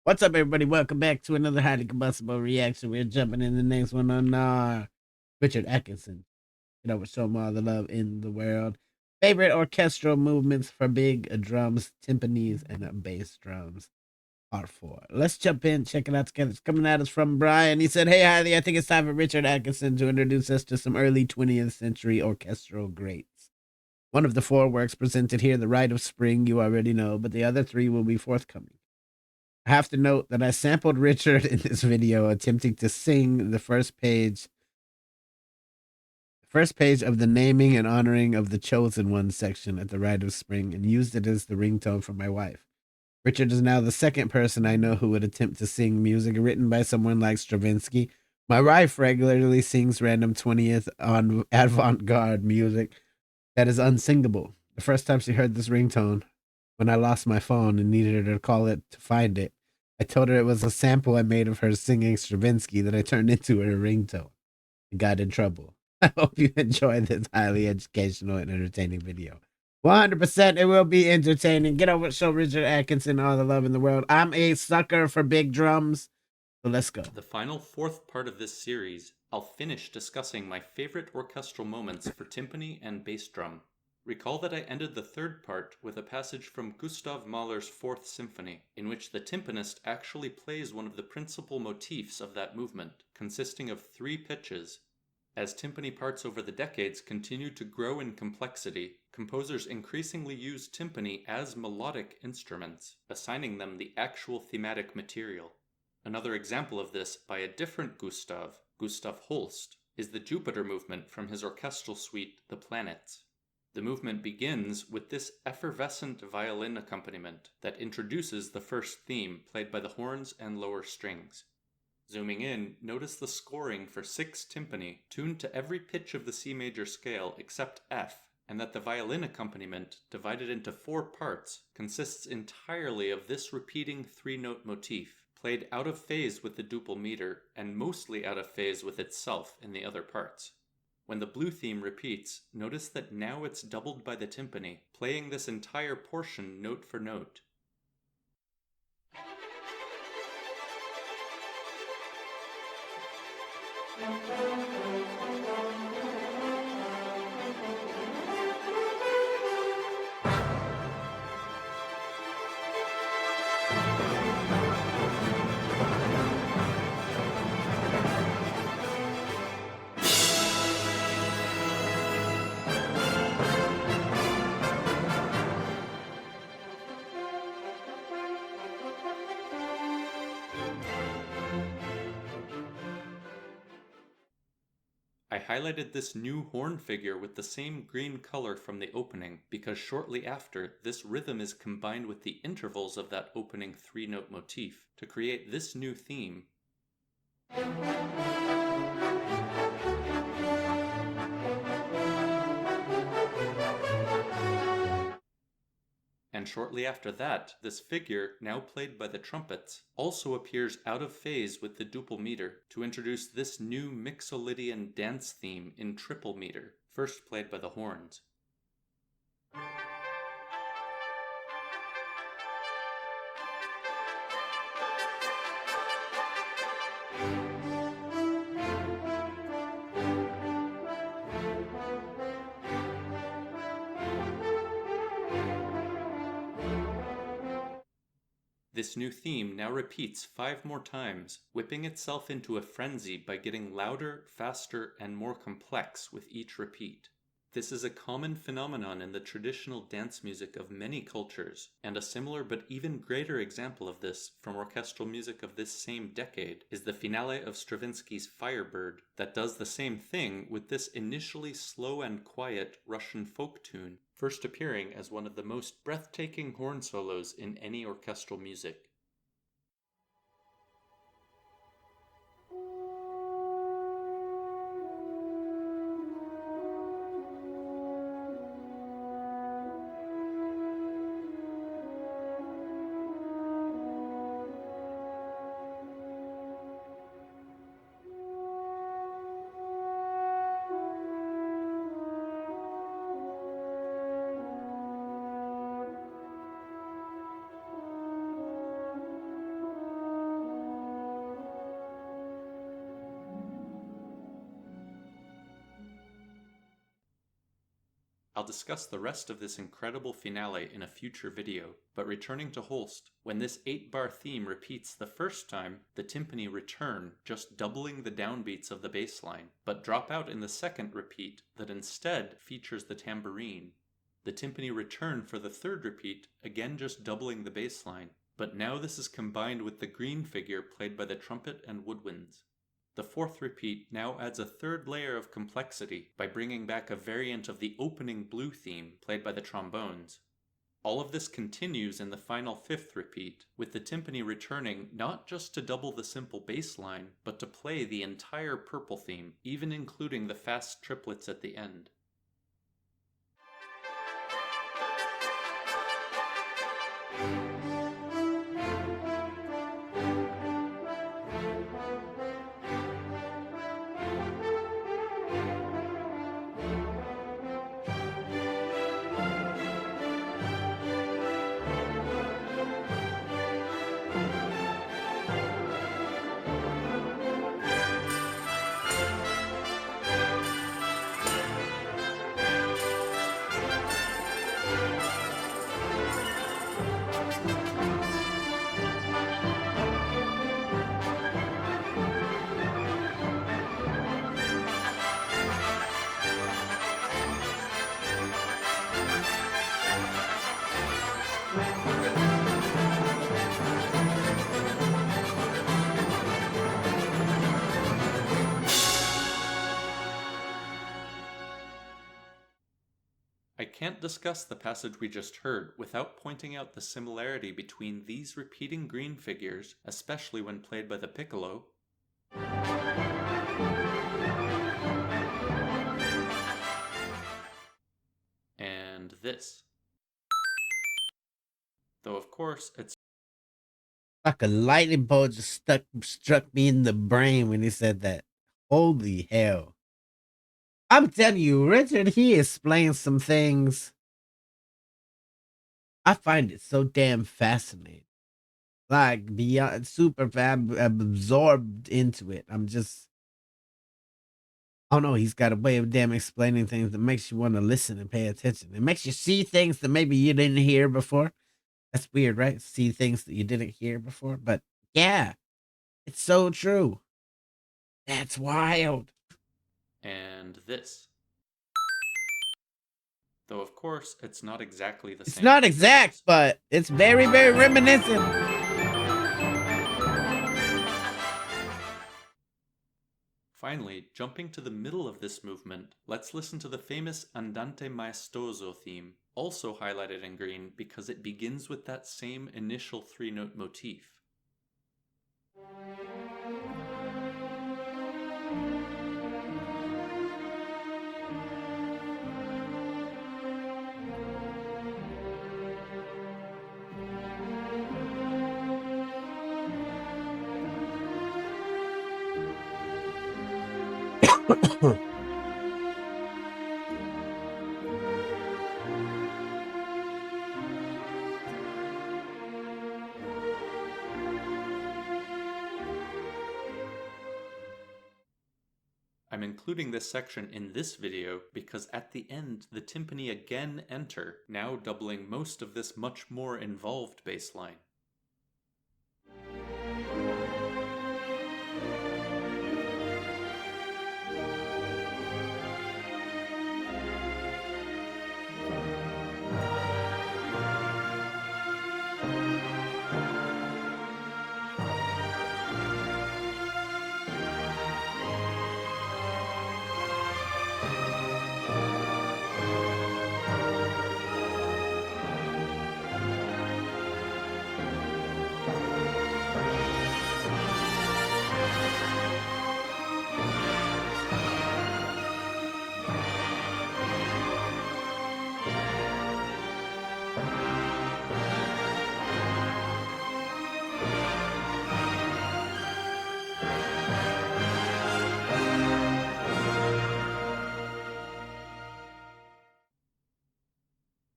What's up, everybody? Welcome back to another highly combustible reaction. We're jumping in the next one on Richard Atkinson. You know, we show him all the love in the world. Favorite orchestral movements for big drums, timpanis, and bass drums are for. Let's jump in, check it out together. It's coming at us from Brian. He said, "Hey, Highly, I think it's time for Richard Atkinson to introduce us to some early 20th century orchestral greats. One of the four works presented here, The Rite of Spring, you already know, but the other three will be forthcoming. I have to note that I sampled Richard in this video attempting to sing the first page of the naming and honoring of the chosen one section at the Rite of Spring and used it as the ringtone for my wife. Richard is now the second person I know who would attempt to sing music written by someone like Stravinsky. My wife regularly sings random 20th on avant-garde music that is unsingable. The first time she heard this ringtone, when I lost my phone and needed her to call it to find it, I told her it was a sample I made of her singing Stravinsky that I turned into her ringtone. I got in trouble. I hope you enjoyed this highly educational and entertaining video. 100% it will be entertaining. Get over, show Richard Atkinson all the love in the world. I'm a sucker for big drums, so let's go. The final fourth part of this series, I'll finish discussing my favorite orchestral moments for timpani and bass drum. Recall that I ended the third part with a passage from Gustav Mahler's Fourth Symphony, in which the timpanist actually plays one of the principal motifs of that movement, consisting of 3 pitches. As timpani parts over the decades continued to grow in complexity, composers increasingly used timpani as melodic instruments, assigning them the actual thematic material. Another example of this by a different Gustav Holst, is the Jupiter movement from his orchestral suite, The Planets. The movement begins with this effervescent violin accompaniment that introduces the first theme played by the horns and lower strings. Zooming in, notice the scoring for 6 timpani tuned to every pitch of the C major scale except F, and that the violin accompaniment, divided into 4 parts, consists entirely of this repeating 3-note motif, played out of phase with the duple meter and mostly out of phase with itself in the other parts. When the blue theme repeats, notice that now it's doubled by the timpani, playing this entire portion note for note. I highlighted this new horn figure with the same green color from the opening because shortly after, this rhythm is combined with the intervals of that opening 3-note motif to create this new theme. And shortly after that, this figure, now played by the trumpets, also appears out of phase with the duple meter to introduce this new Mixolydian dance theme in triple meter, first played by the horns. This new theme now repeats 5 more times, whipping itself into a frenzy by getting louder, faster, and more complex with each repeat. This is a common phenomenon in the traditional dance music of many cultures, and a similar but even greater example of this from orchestral music of this same decade is the finale of Stravinsky's Firebird that does the same thing with this initially slow and quiet Russian folk tune, first appearing as one of the most breathtaking horn solos in any orchestral music. I'll discuss the rest of this incredible finale in a future video, but returning to Holst, when this 8-bar theme repeats the first time, the timpani return, just doubling the downbeats of the bass line, but drop out in the second repeat that instead features the tambourine. The timpani return for the third repeat, again just doubling the bass line, but now this is combined with the green figure played by the trumpet and woodwinds. The fourth repeat now adds a third layer of complexity by bringing back a variant of the opening blue theme played by the trombones. All of this continues in the final fifth repeat, with the timpani returning not just to double the simple bass line, but to play the entire purple theme, even including the fast triplets at the end. I can't discuss the passage we just heard without pointing out the similarity between these repeating green figures, especially when played by the piccolo, and this. Though of course it's Like a lightning bolt just struck me in the brain when he said that. Holy hell. I'm telling you, Richard, he explains some things. I find it so damn fascinating. Like beyond super absorbed into it. I don't know, he's got a way of damn explaining things that makes you want to listen and pay attention. It makes you see things that maybe you didn't hear before. That's weird, right? See things that you didn't hear before. But yeah, it's so true. That's wild. and this. Though of course it's not exactly the It's same. not exact, but it's very, very reminiscent. Finally, jumping to the middle of this movement, let's listen to the famous Andante Maestoso theme, also highlighted in green because it begins with that same initial 3-note motif. I'm including this section in this video because at the end the timpani again enter, now doubling most of this much more involved bass line.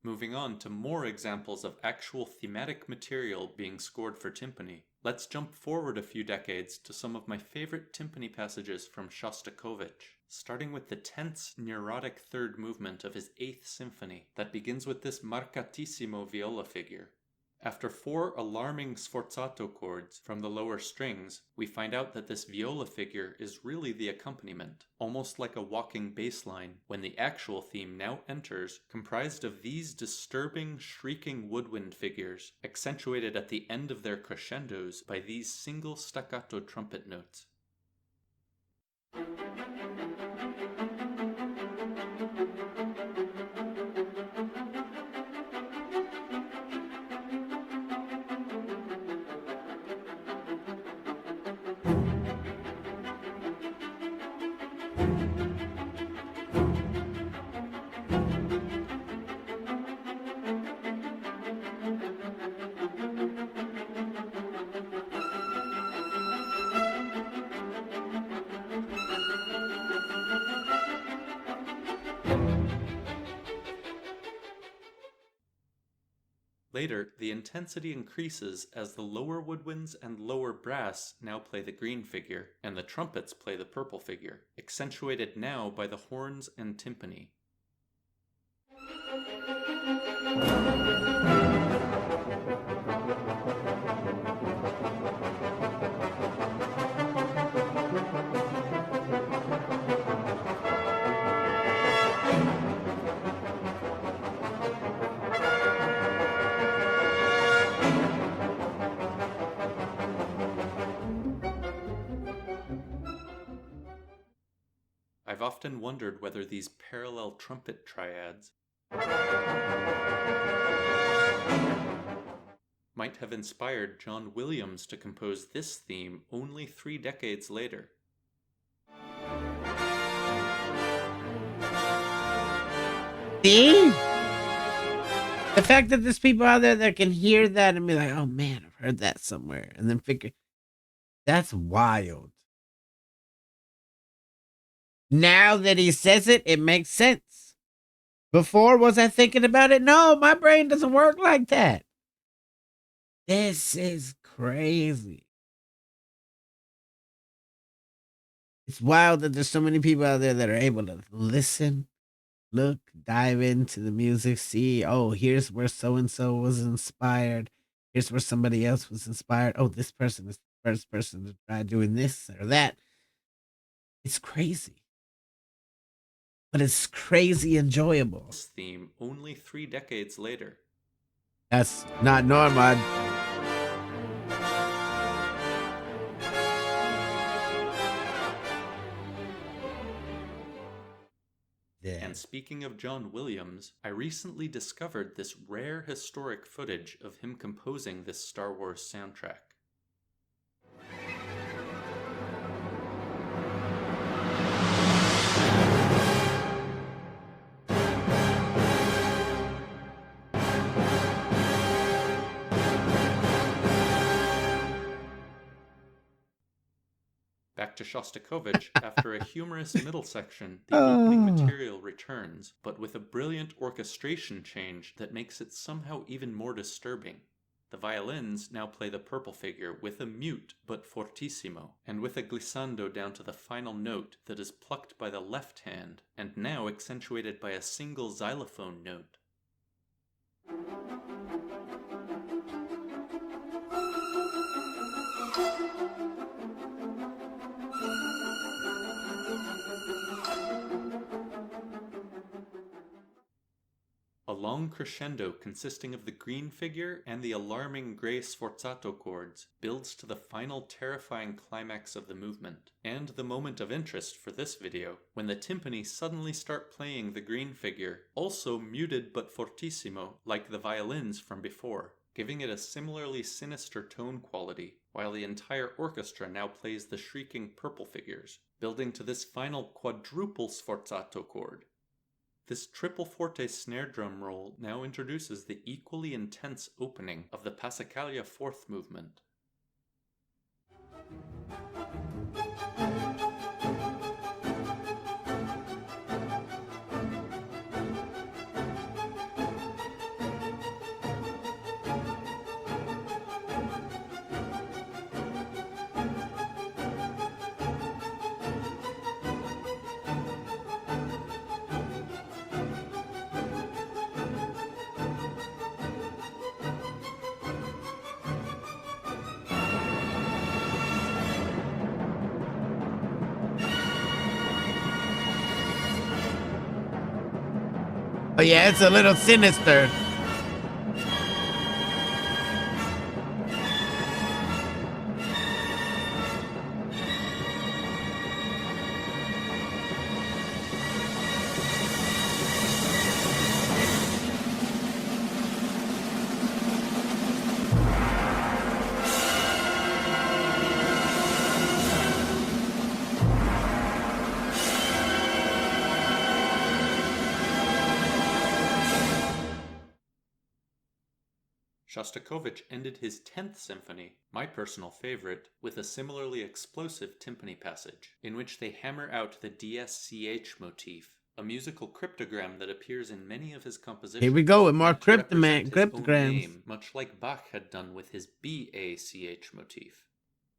Moving on to more examples of actual thematic material being scored for timpani, let's jump forward a few decades to some of my favorite timpani passages from Shostakovich. starting with the tense, neurotic third movement of his 8th symphony that begins with this marcatissimo viola figure. After 4 alarming sforzato chords from the lower strings, we find out that this viola figure is really the accompaniment, almost like a walking bass line, when the actual theme now enters, comprised of these disturbing, shrieking woodwind figures, accentuated at the end of their crescendos by these single staccato trumpet notes. Later, the intensity increases as the lower woodwinds and lower brass now play the green figure, and the trumpets play the purple figure, accentuated now by the horns and timpani. I've often wondered whether these parallel trumpet triads might have inspired John Williams to compose this theme only 3 decades later. See? The fact that there's people out there that can hear that and be like, oh man, I've heard that somewhere. And then figure, that's wild. Now that he says it, it makes sense. Before, was I thinking about it? No, my brain doesn't work like that. This is crazy. It's wild that there's so many people out there that are able to listen, look, dive into the music, see, oh, here's where so-and-so was inspired. Here's where somebody else was inspired. Oh, this person is the first person to try doing this or that. It's crazy. But it's crazy enjoyable. This theme only 3 decades later. That's not normal. And speaking of John Williams, I recently discovered this rare historic footage of him composing this Star Wars soundtrack. Back to Shostakovich, after a humorous middle section, the opening material returns, but with a brilliant orchestration change that makes it somehow even more disturbing. The violins now play the purple figure with a mute but fortissimo, and with a glissando down to the final note that is plucked by the left hand, and now accentuated by a single xylophone note. A long crescendo consisting of the green figure and the alarming gray sforzato chords builds to the final terrifying climax of the movement, and the moment of interest for this video, when the timpani suddenly start playing the green figure, also muted but fortissimo like the violins from before, giving it a similarly sinister tone quality, while the entire orchestra now plays the shrieking purple figures, building to this final quadruple sforzato chord. This triple forte snare drum roll now introduces the equally intense opening of the Passacaglia fourth movement. Oh yeah, it's a little sinister. Shostakovich ended his 10th symphony, my personal favorite, with a similarly explosive timpani passage, in which they hammer out the DSCH motif, a musical cryptogram that appears in many of his compositions. Here we go with more meant to represent his own cryptograms. name, much like Bach had done with his BACH motif.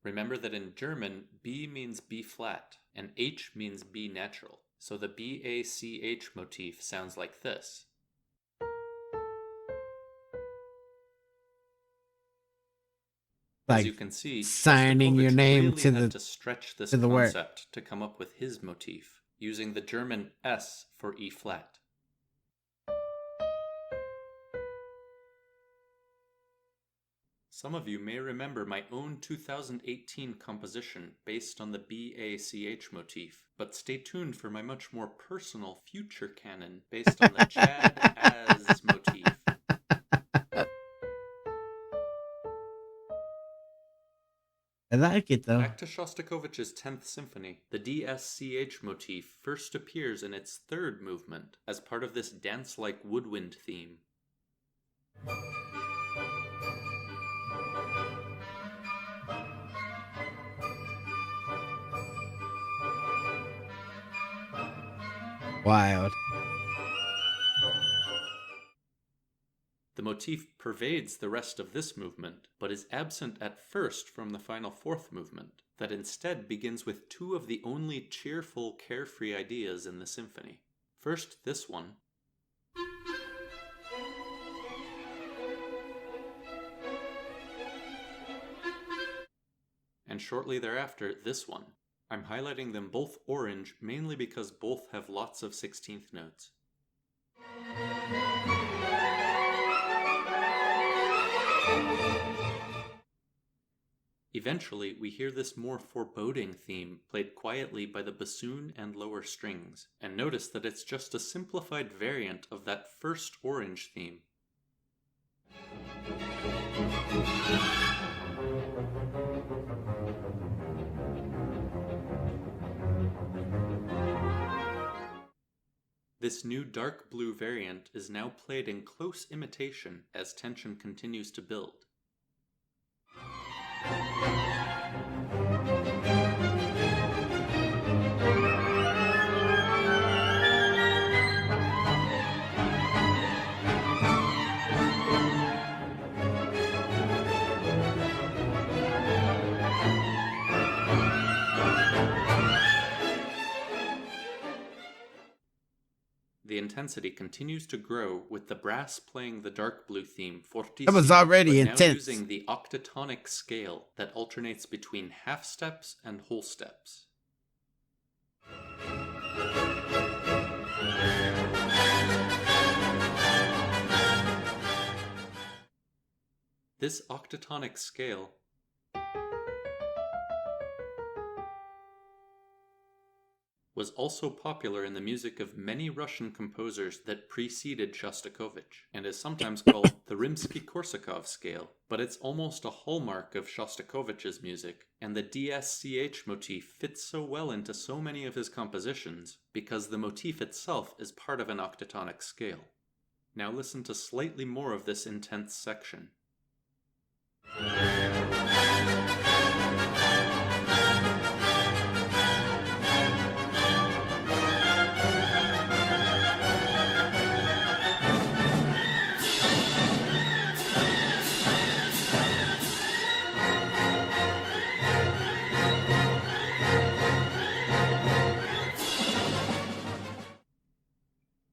Remember that in German, B means B flat, and H means B natural, so the BACH motif sounds like this. As you can see, signing your name really to had to stretch this concept to come up with his motif, using the German S for E flat. Some of you may remember my own 2018 composition based on the BACH motif, but stay tuned for my much more personal future canon based on the Chad as motif. I like it though. Back to Shostakovich's 10th Symphony, the DSCH motif first appears in its third movement as part of this dance-like woodwind theme. Wild. The motif pervades the rest of this movement, but is absent at first from the final fourth movement, that instead begins with two of the only cheerful, carefree ideas in the symphony. First, this one. And shortly thereafter, this one. I'm highlighting them both orange mainly because both have lots of 16th notes. Eventually, we hear this more foreboding theme played quietly by the bassoon and lower strings, and notice that it's just a simplified variant of that first orange theme. This new dark blue variant is now played in close imitation as tension continues to build. The intensity continues to grow with the brass playing the dark blue theme fortissimo. That was already but intense. Now using the octatonic scale that alternates between half steps and whole steps. This octatonic scale was also popular in the music of many Russian composers that preceded Shostakovich, and is sometimes called the Rimsky-Korsakov scale, but it's almost a hallmark of Shostakovich's music, and the DSCH motif fits so well into so many of his compositions because the motif itself is part of an octatonic scale. Now listen to slightly more of this intense section.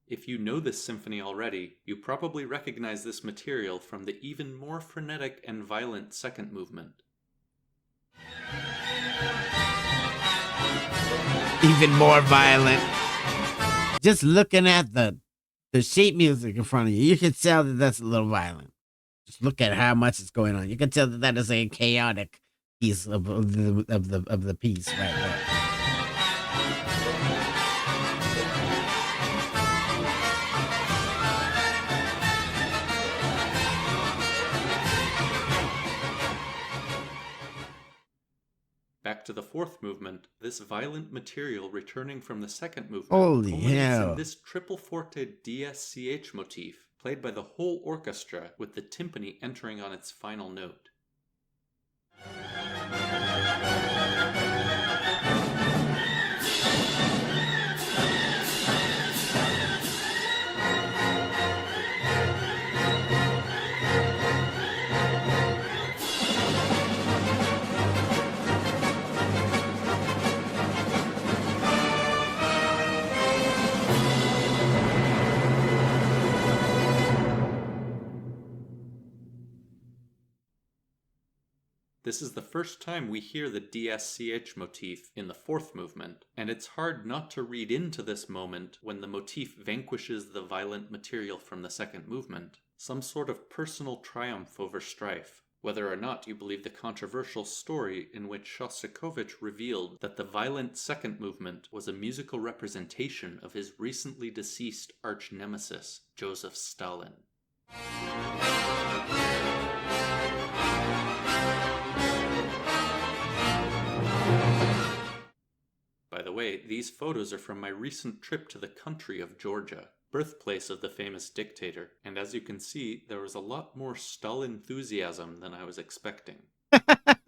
If you know this symphony already, you probably recognize this material from the even more frenetic and violent second movement. Even more violent. Just looking at the the sheet music in front of you, you can tell that that's a little violent. Just look at how much is going on. You can tell that that is a chaotic piece of the piece right there. Back to the fourth movement, this violent material returning from the second movement Holy culminates hell. in this triple forte DSCH motif, played by the whole orchestra with the timpani entering on its final note. This is the first time we hear the DSCH motif in the fourth movement, and it's hard not to read into this moment when the motif vanquishes the violent material from the second movement, some sort of personal triumph over strife, whether or not you believe the controversial story in which Shostakovich revealed that the violent second movement was a musical representation of his recently deceased arch-nemesis, Joseph Stalin. By the way, these photos are from my recent trip to the country of Georgia, birthplace of the famous dictator, and as you can see, there was a lot more Stalin-enthusiasm than I was expecting.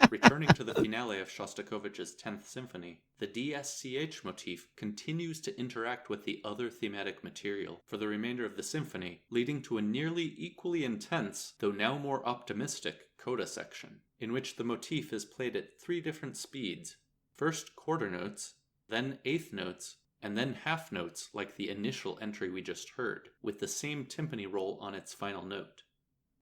Returning to the finale of Shostakovich's 10th Symphony, the DSCH motif continues to interact with the other thematic material for the remainder of the symphony, leading to a nearly equally intense, though now more optimistic, coda section, in which the motif is played at 3 different speeds. First quarter notes, then eighth notes, and then half notes like the initial entry we just heard, with the same timpani roll on its final note.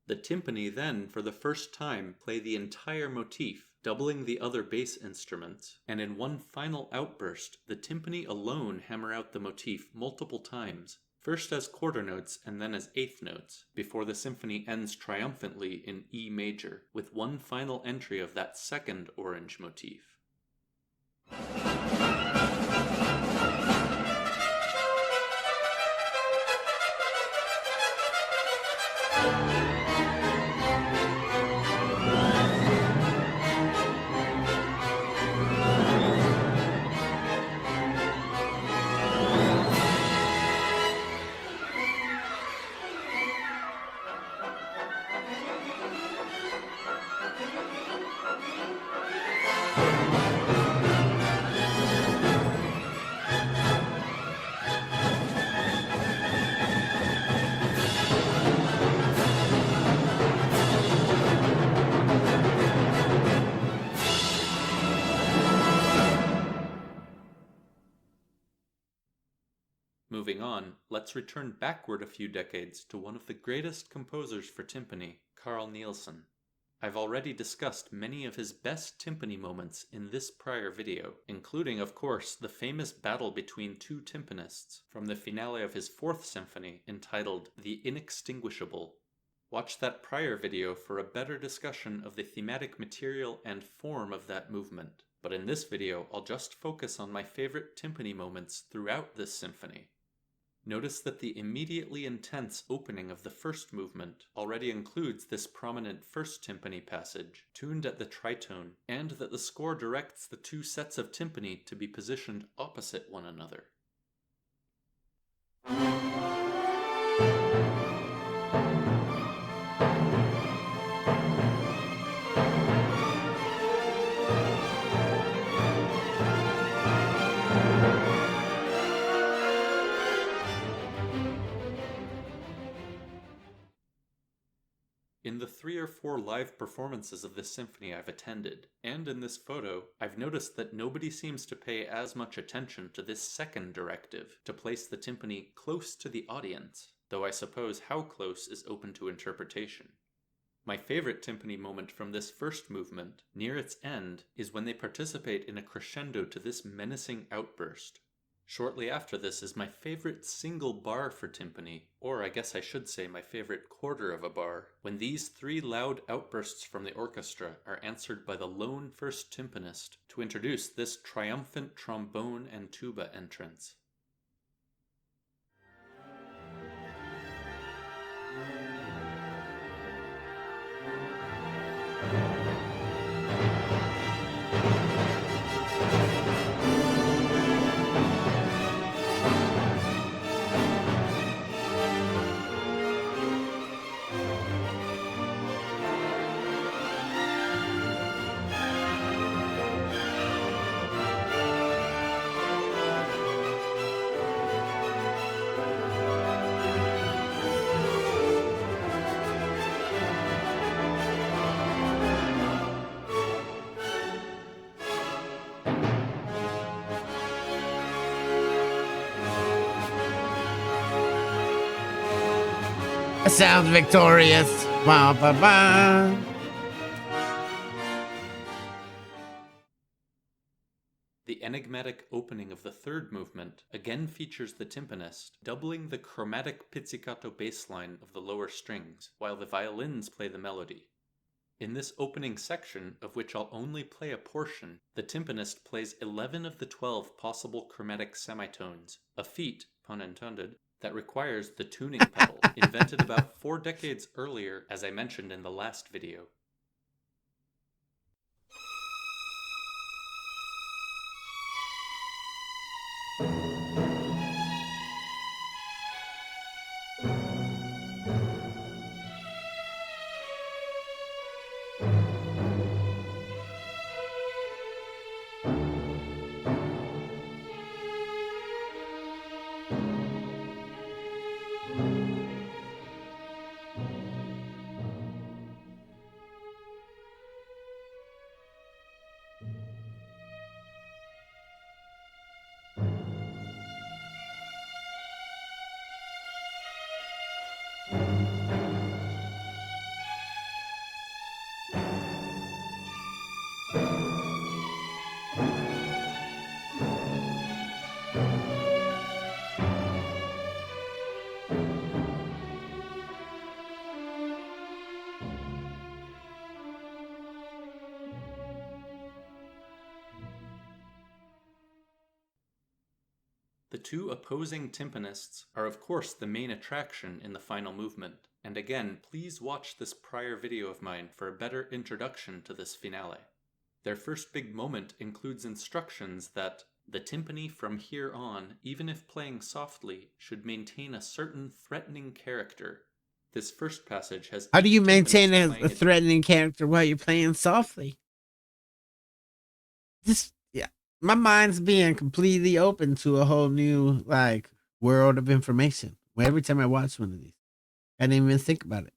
The timpani then, for the first time, play the entire motif, doubling the other bass instruments, and in one final outburst, the timpani alone hammer out the motif multiple times, first as quarter notes and then as eighth notes, before the symphony ends triumphantly in E major, with one final entry of that second orange motif. Moving on, let's return backward a few decades to one of the greatest composers for timpani, Carl Nielsen. I've already discussed many of his best timpani moments in this prior video, including, of course, the famous battle between 2 timpanists from the finale of his 4th symphony entitled The Inextinguishable. Watch that prior video for a better discussion of the thematic material and form of that movement, but in this video I'll just focus on my favorite timpani moments throughout this symphony. Notice that the immediately intense opening of the first movement already includes this prominent first timpani passage, tuned at the tritone, and that the score directs the 2 sets of timpani to be positioned opposite one another. In the 3 or 4 live performances of this symphony I've attended, and in this photo, I've noticed that nobody seems to pay as much attention to this second directive, to place the timpani close to the audience, though I suppose how close is open to interpretation. My favorite timpani moment from this first movement, near its end, is when they participate in a crescendo to this menacing outburst. Shortly after this is my favorite single bar for timpani, or I guess I should say my favorite quarter of a bar, when these three loud outbursts from the orchestra are answered by the lone first timpanist to introduce this triumphant trombone and tuba entrance. Sounds victorious. Bah, bah, bah. The enigmatic opening of the third movement again features the timpanist, doubling the chromatic pizzicato bass line of the lower strings, while the violins play the melody. In this opening section, of which I'll only play a portion, the timpanist plays 11 of the 12 possible chromatic semitones, a feat, pun intended, that requires the tuning pedal, invented about 4 decades earlier, as I mentioned in the last video. The two opposing timpanists are of course the main attraction in the final movement, and again, please watch this prior video of mine for a better introduction to this finale. Their first big moment includes instructions that the timpani from here on, even if playing softly, should maintain a certain threatening character. This first passage has... How do you maintain a threatening character while you're playing softly? My mind's being completely open to a whole new world of information. Every time I watch one of these, I didn't even think about it.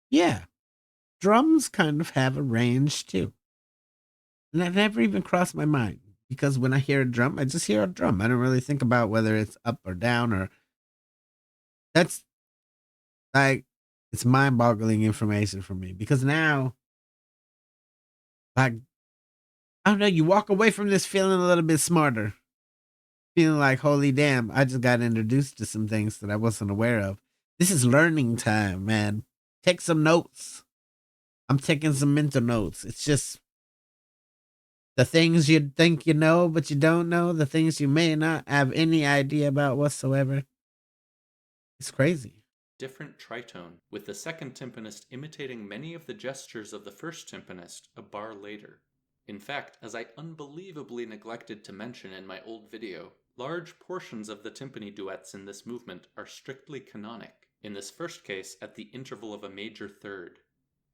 Yeah, drums kind of have a range too, and that never even crossed my mind, because when I hear a drum, I just hear a drum. I don't really think about whether it's up or down, or that's it's mind-boggling information for me, because now, I don't know, you walk away from this feeling a little bit smarter. Feeling like, holy damn, I just got introduced to some things that I wasn't aware of. This is learning time, man. Take some notes. I'm taking some mental notes. It's just the things you think you know, but you don't know. The things you may not have any idea about whatsoever. It's crazy. Different tritone, with the second timpanist imitating many of the gestures of the first timpanist a bar later. In fact, as I unbelievably neglected to mention in my old video, large portions of the timpani duets in this movement are strictly canonic, in this first case at the interval of a major third.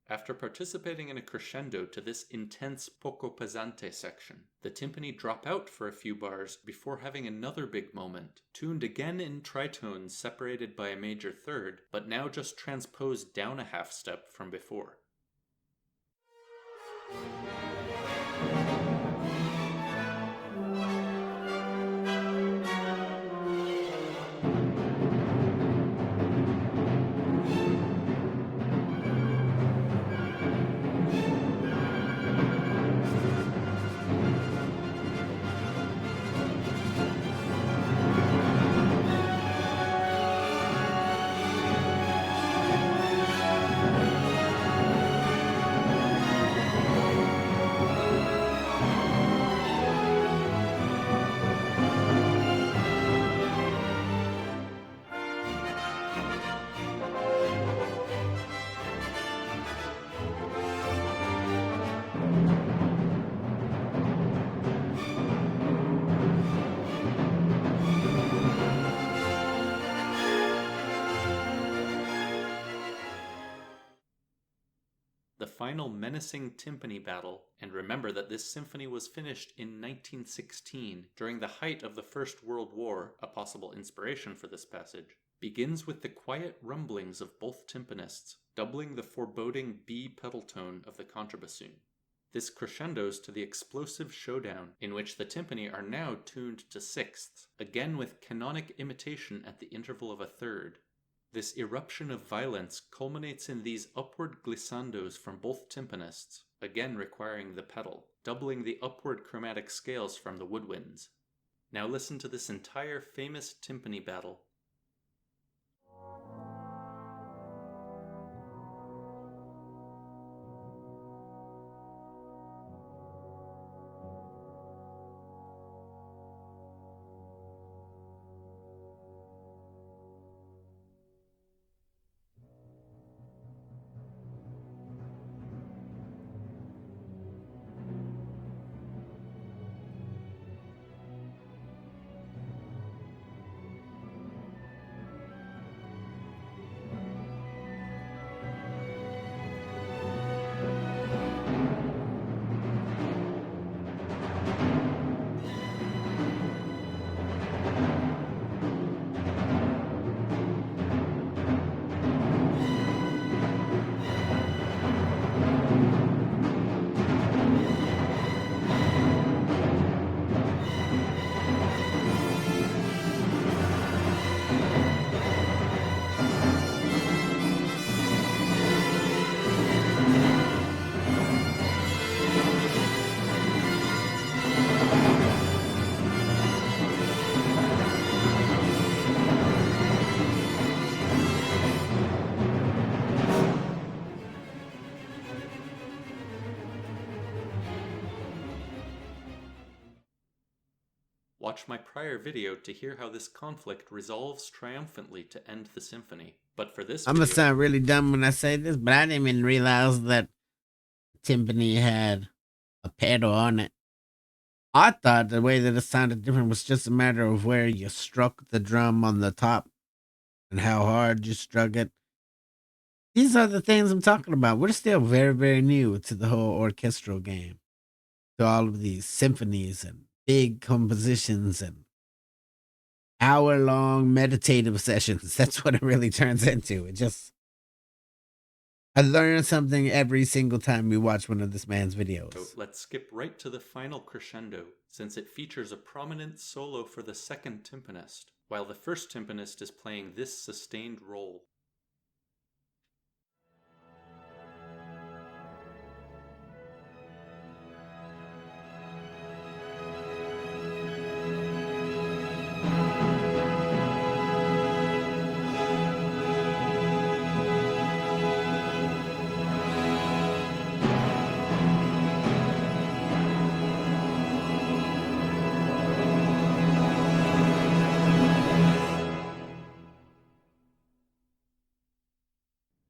After participating in a crescendo to this intense poco pesante section, the timpani drop out for a few bars before having another big moment, tuned again in tritones separated by a major third, but now just transposed down a half step from before. final menacing timpani battle, and remember that this symphony was finished in 1916, during the height of the First World War, a possible inspiration for this passage, begins with the quiet rumblings of both timpanists, doubling the foreboding B pedal tone of the contrabassoon. This crescendos to the explosive showdown, in which the timpani are now tuned to sixths, again with canonic imitation at the interval of a third. This eruption of violence culminates in these upward glissandos from both timpanists, again requiring the pedal, doubling the upward chromatic scales from the woodwinds. Now listen to this entire famous timpani battle. Watch my prior video to hear how this conflict resolves triumphantly to end the symphony. But for this I'm video, gonna sound really dumb when I say this, but I didn't even realize that timpani had a pedal on it. I thought the way that it sounded different was just a matter of where you struck the drum on the top and how hard you struck it. These are the things I'm talking about. We're still very, very new to the whole orchestral game, to all of these symphonies and big compositions and hour-long meditative sessions. That's what it really turns into. I learn something every single time we watch one of this man's videos. So let's skip right to the final crescendo, since it features a prominent solo for the second timpanist, while the first timpanist is playing this sustained role.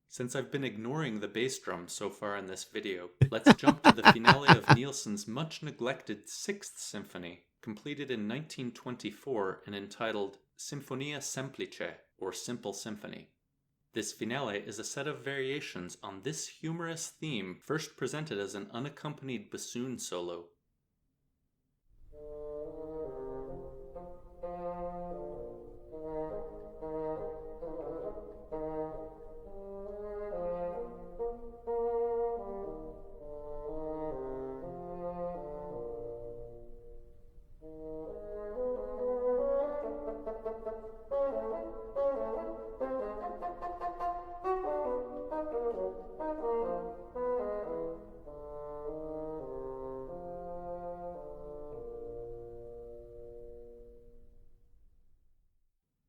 Since I've been ignoring the bass drum so far in this video, let's jump to the finale of Nielsen's much neglected Sixth Symphony, completed in 1924 and entitled Sinfonia Semplice, or Simple Symphony. This finale is a set of variations on this humorous theme first presented as an unaccompanied bassoon solo.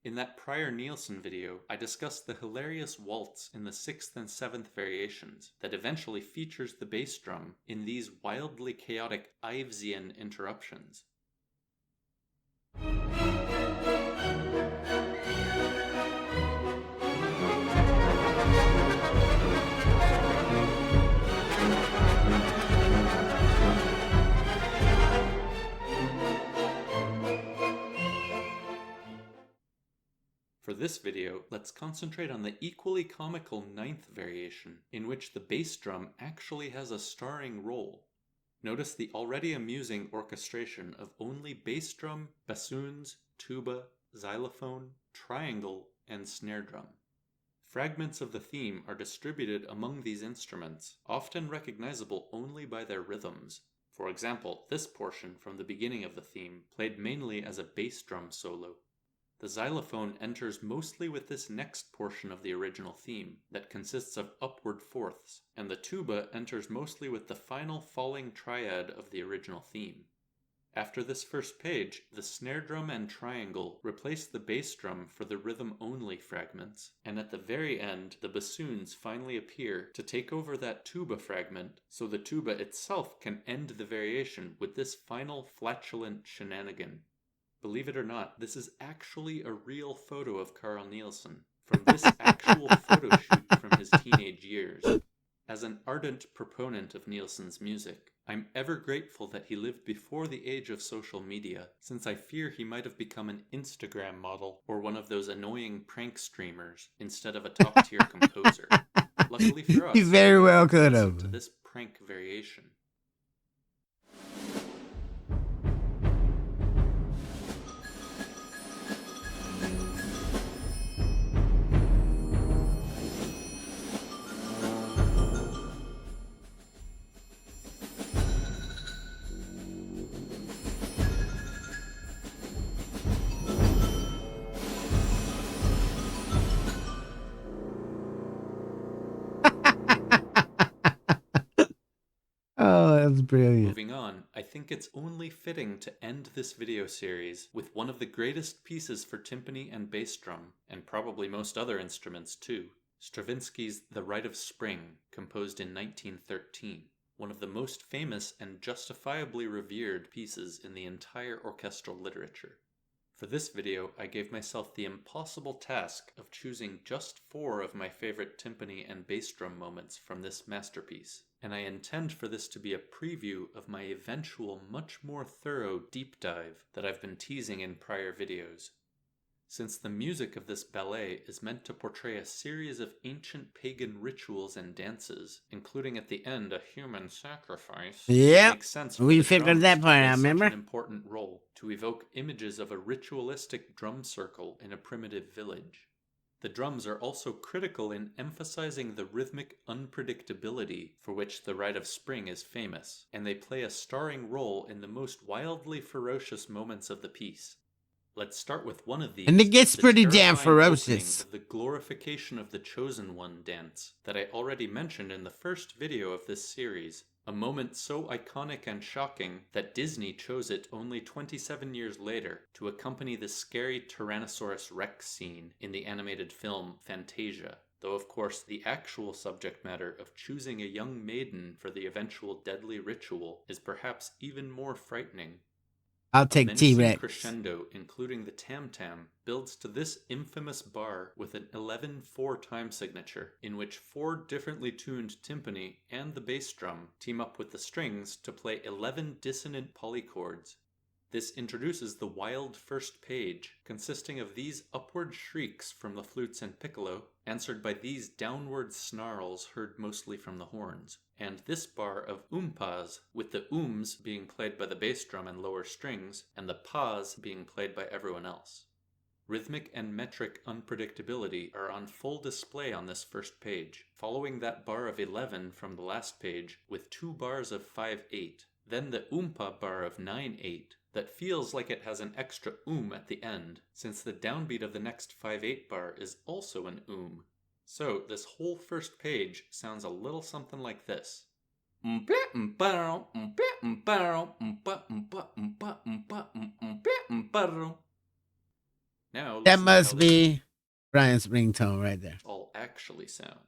In that prior Nielsen video, I discussed the hilarious waltz in the 6th and 7th variations that eventually features the bass drum in these wildly chaotic Ivesian interruptions. For this video, let's concentrate on the equally comical ninth variation, in which the bass drum actually has a starring role. Notice the already amusing orchestration of only bass drum, bassoons, tuba, xylophone, triangle, and snare drum. Fragments of the theme are distributed among these instruments, often recognizable only by their rhythms. For example, this portion from the beginning of the theme played mainly as a bass drum solo. The xylophone enters mostly with this next portion of the original theme that consists of upward fourths, and the tuba enters mostly with the final falling triad of the original theme. After this first page, the snare drum and triangle replace the bass drum for the rhythm-only fragments, and at the very end, the bassoons finally appear to take over that tuba fragment, so the tuba itself can end the variation with this final flatulent shenanigan. Believe it or not, this is actually a real photo of Carl Nielsen, from this actual photo shoot from his teenage years. As an ardent proponent of Nielsen's music, I'm ever grateful that he lived before the age of social media, since I fear he might have become an Instagram model or one of those annoying prank streamers instead of a top-tier composer. Luckily for us, he very well could listen have. to this prank variation. Oh, that's brilliant. Moving on, I think it's only fitting to end this video series with one of the greatest pieces for timpani and bass drum, and probably most other instruments too, Stravinsky's The Rite of Spring, composed in 1913, one of the most famous and justifiably revered pieces in the entire orchestral literature. For this video, I gave myself the impossible task of choosing just 4 of my favorite timpani and bass drum moments from this masterpiece, and I intend for this to be a preview of my eventual much more thorough deep dive that I've been teasing in prior videos. Since the music of this ballet is meant to portray a series of ancient pagan rituals and dances, including at the end a human sacrifice, Yeah, it makes sense for we the figured drums that to part play out, such remember? an important role to evoke images of a ritualistic drum circle in a primitive village. The drums are also critical in emphasizing the rhythmic unpredictability for which The Rite of Spring is famous, and they play a starring role in the most wildly ferocious moments of the piece. Let's start with one of these, And it gets the pretty damn terrifying opening ferocious. of the Glorification of the Chosen One dance that I already mentioned in the first video of this series, a moment so iconic and shocking that Disney chose it only 27 years later to accompany the scary Tyrannosaurus Rex scene in the animated film Fantasia, though of course the actual subject matter of choosing a young maiden for the eventual deadly ritual is perhaps even more frightening. I'll A take menacing T-Rex. crescendo, including the tam-tam, builds to this infamous bar with an 11/4 time signature, in which 4 differently tuned timpani and the bass drum team up with the strings to play 11 dissonant polychords. This introduces the wild first page, consisting of these upward shrieks from the flutes and piccolo, answered by these downward snarls heard mostly from the horns, and this bar of umpas, with the ums being played by the bass drum and lower strings, and the pas being played by everyone else. Rhythmic and metric unpredictability are on full display on this first page, following that bar of 11 from the last page with 2 bars of 5/8, then the umpa bar of 9/8, that feels like it has an extra at the end, since the downbeat of the next 5/8 bar is also an So this whole first page sounds a little something like this. Now That listen to how must this be Brian's ringtone right there. all actually sounds.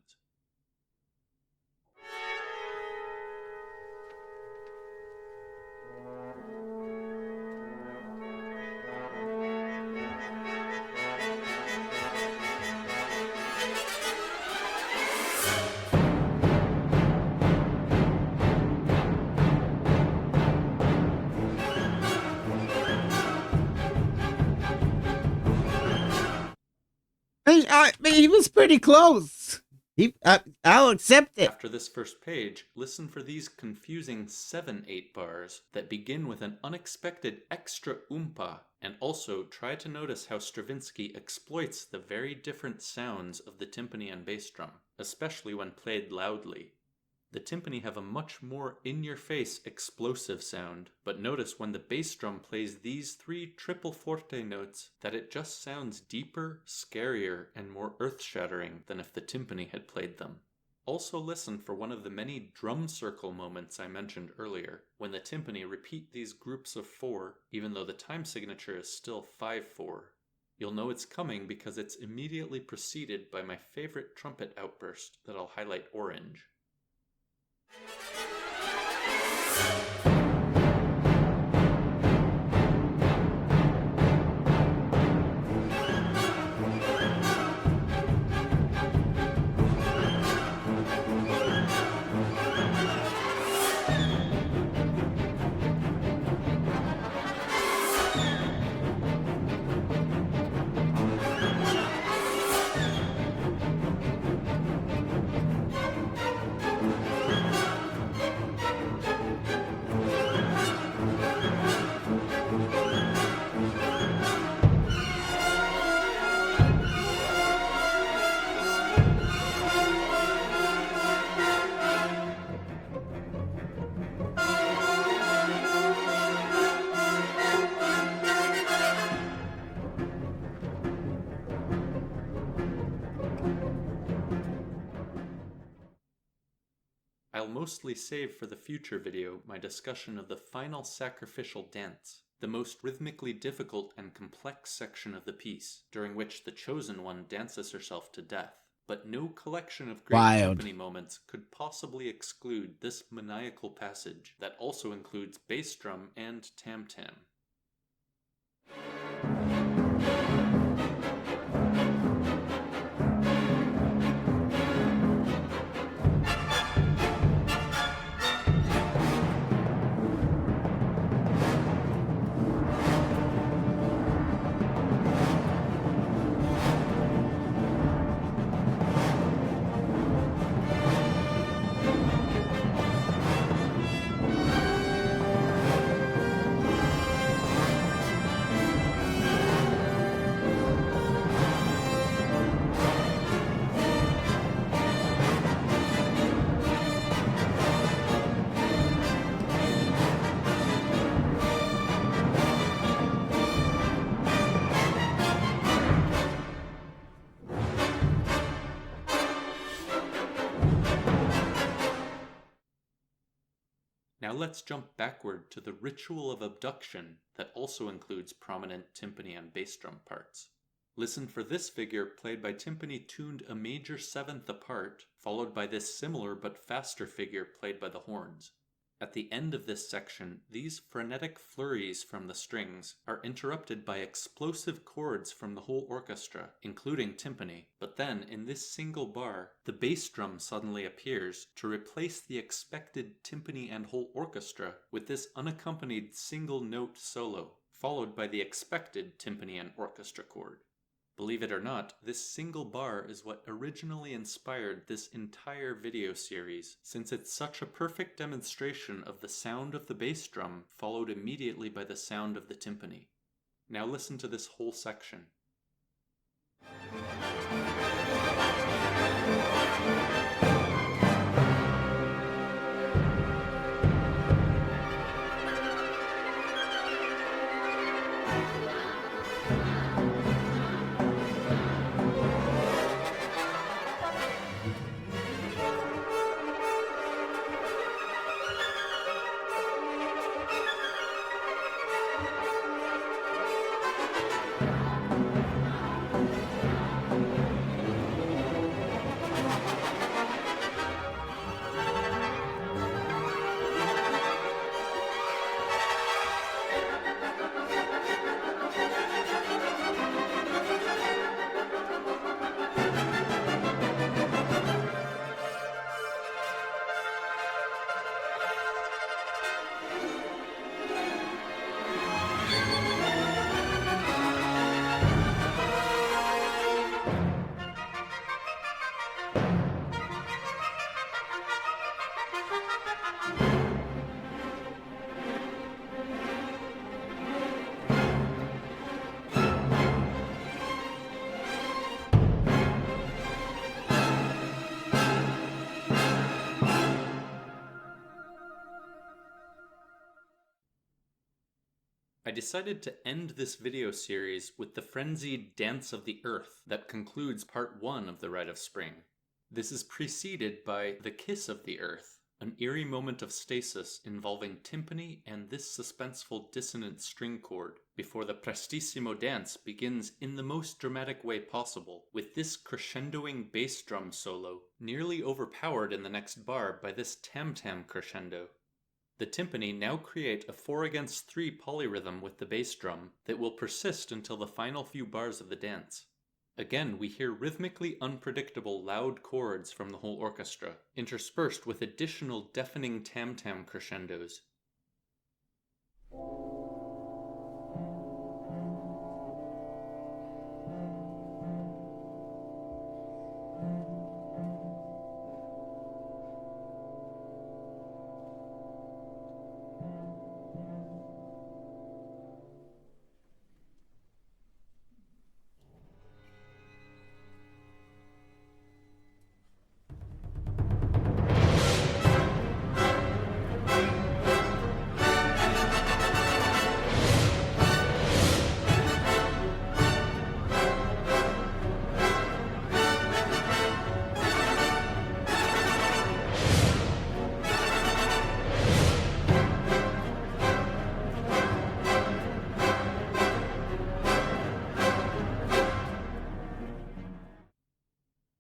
He was pretty close. I'll accept it. After this first page, listen for these confusing 7/8 bars that begin with an unexpected extra oompa, and also try to notice how Stravinsky exploits the very different sounds of the timpani and bass drum, especially when played loudly. The timpani have a much more in-your-face explosive sound, but notice when the bass drum plays these 3 triple forte notes that it just sounds deeper, scarier, and more earth-shattering than if the timpani had played them. Also listen for one of the many drum circle moments I mentioned earlier, when the timpani repeat these groups of 4, even though the time signature is still 5/4. You'll know it's coming because it's immediately preceded by my favorite trumpet outburst that I'll highlight orange. I'll mostly save for the future video my discussion of the final sacrificial dance, the most rhythmically difficult and complex section of the piece, during which the chosen one dances herself to death. But no collection of great timpani moments could possibly exclude this maniacal passage that also includes bass drum and tam-tam. Now let's jump backward to the ritual of abduction that also includes prominent timpani and bass drum parts. Listen for this figure played by timpani tuned a major seventh apart, followed by this similar but faster figure played by the horns. At the end of this section, these frenetic flurries from the strings are interrupted by explosive chords from the whole orchestra, including timpani. But then, in this single bar, the bass drum suddenly appears to replace the expected timpani and whole orchestra with this unaccompanied single note solo, followed by the expected timpani and orchestra chord. Believe it or not, this single bar is what originally inspired this entire video series, since it's such a perfect demonstration of the sound of the bass drum followed immediately by the sound of the timpani. Now listen to this whole section. I decided to end this video series with the frenzied Dance of the Earth that concludes part 1 of the Rite of Spring. This is preceded by The Kiss of the Earth, an eerie moment of stasis involving timpani and this suspenseful dissonant string chord, before the prestissimo dance begins in the most dramatic way possible, with this crescendoing bass drum solo, nearly overpowered in the next bar by this tam-tam crescendo. The timpani now create a 4-against-3 polyrhythm with the bass drum that will persist until the final few bars of the dance. Again, we hear rhythmically unpredictable loud chords from the whole orchestra, interspersed with additional deafening tam-tam crescendos.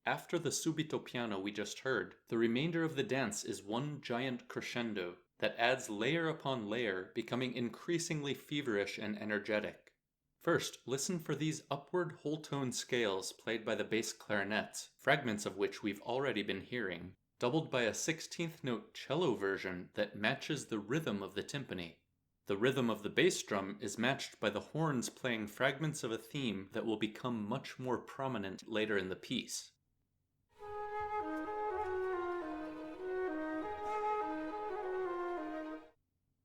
After the subito piano we just heard, the remainder of the dance is one giant crescendo that adds layer upon layer, becoming increasingly feverish and energetic. First, listen for these upward whole tone scales played by the bass clarinets, fragments of which we've already been hearing, doubled by a 16th note cello version that matches the rhythm of the timpani. The rhythm of the bass drum is matched by the horns playing fragments of a theme that will become much more prominent later in the piece.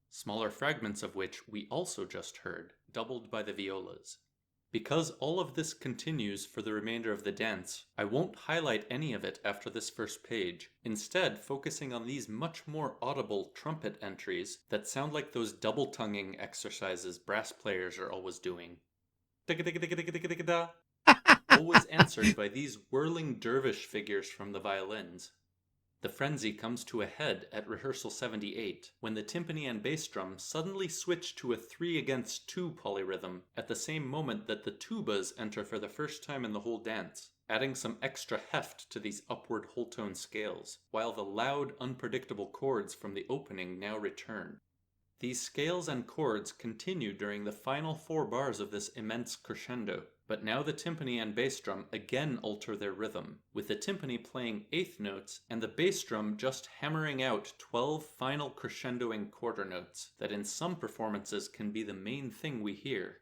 Smaller fragments of which we also just heard, doubled by the violas. Because all of this continues for the remainder of the dance, I won't highlight any of it after this first page, instead focusing on these much more audible trumpet entries that sound like those double-tonguing exercises brass players are always doing. Always answered by these whirling dervish figures from the violins. The frenzy comes to a head at rehearsal 78, when the timpani and bass drum suddenly switch to a 3-against-2 polyrhythm at the same moment that the tubas enter for the first time in the whole dance, adding some extra heft to these upward whole tone scales, while the loud, unpredictable chords from the opening now return. These scales and chords continue during the final 4 bars of this immense crescendo, but now the timpani and bass drum again alter their rhythm, with the timpani playing 8th notes and the bass drum just hammering out 12 final crescendoing quarter notes that in some performances can be the main thing we hear.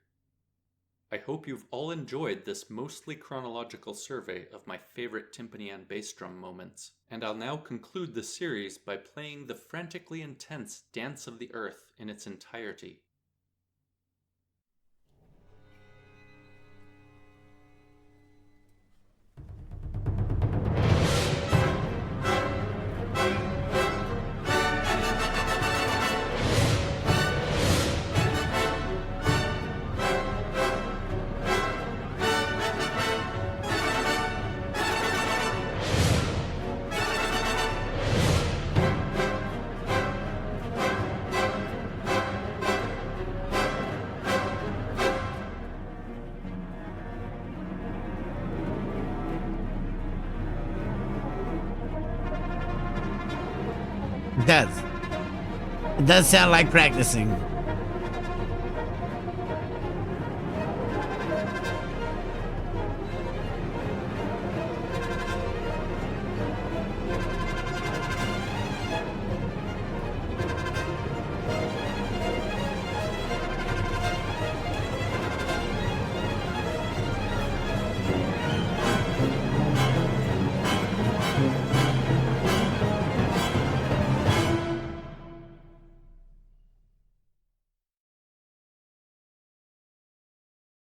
I hope you've all enjoyed this mostly chronological survey of my favorite timpani and bass drum moments, and I'll now conclude the series by playing the frantically intense Dance of the Earth in its entirety. It does. It does sound like practicing.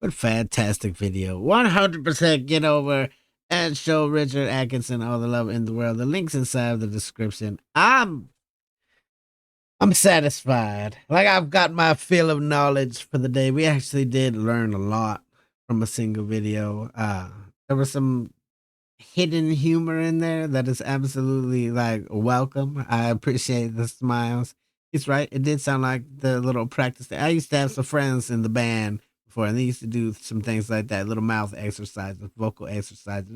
What fantastic video. 100% get over and show Richard Atkinson all the love in the world. The link's inside of the description. I'm satisfied. Like I've got my fill of knowledge for the day. We actually did learn a lot from a single video. There was some hidden humor in there that is absolutely like welcome. I appreciate the smiles. He's right. It did sound like the little practice. I used to have some friends in the band before, and they used to do some things like that, little mouth exercises, vocal exercises,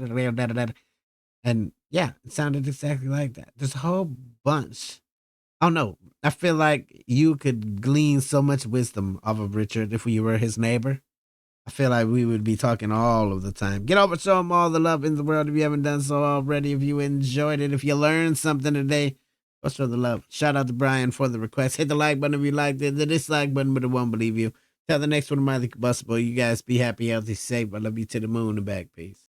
and yeah, it sounded exactly like that. There's a whole bunch. Oh no, I feel like you could glean so much wisdom off of Richard if we were his neighbor. I feel like we would be talking all of the time. Get over, show him all the love in the world if you haven't done so already. If you enjoyed it, if you learned something today, go show the love. Shout out to Brian for the request. Hit the like button if you liked it. The dislike button, but it won't believe you. Tell the next one of my Combustible. You guys be happy, healthy, safe. I love you to the moon and back. Peace.